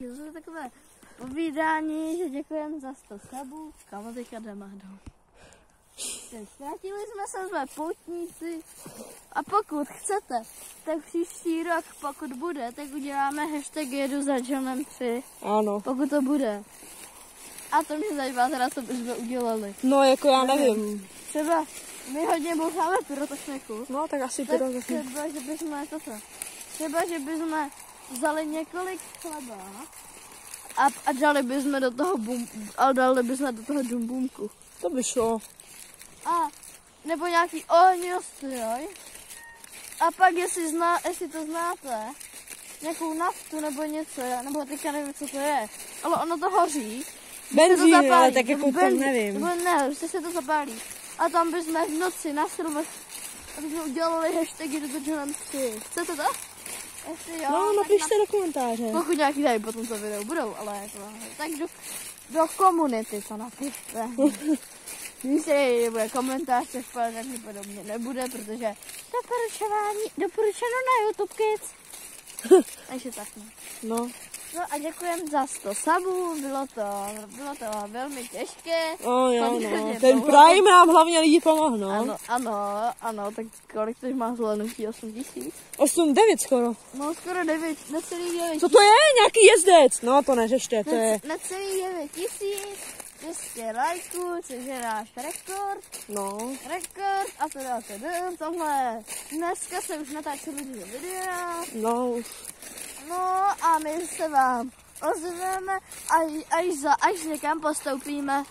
To jsou takové povídání, že děkujeme za 100 sabů. Kam teďka jdeme domů. Zkrátili jsme poutníci a pokud chcete, tak příští rok, pokud bude, tak uděláme hashtag jedu za Johnem 3. Ano. Pokud to bude. A to mě zajímá teda, co bychom udělali. No, jako já nevím. Třeba my hodně boucháme pyrotechniku. No, tak asi pyrotechniku. Třeba, že bychom vzali několik chleba a dali bychom do toho džumbumku. To by šlo. A nebo nějaký ohňostroj. A pak, jestli to znáte, nějakou naftu nebo něco, nebo teďka nevím, co to je, ale ono to hoří. Benzín, to ale tak jako to nevím. Nebo ne, prostě se to zapálí. A tam bychom v noci na Silvestr, abychom udělali hashtagy do Johnem 3. Chcete to? Jestli jo, no, napište do komentáře. Pokud nějaký tady potom to video budou, ale jako, tak do komunity to napište. Když se nebude komentář, tak podobně nebude, protože doporučeno na YouTube Kids. Takže tak. No. No a děkujem za 100 sabů, bylo to velmi těžké. Jo, no. Ten Prime nám hlavně lidi pomohnou. Ano, tak kolik to má zhlédnutí? 8 000? 8, 9 skoro. No skoro 9, necelý 9. Co to je? Nějaký jezdec? No to neřešte, to je. Necelý 9 200 lajků, což je náš rekord. No. Rekord a tohle. Dneska se už natáčeli videa. No. No a my se vám ozveme, až někam postoupíme.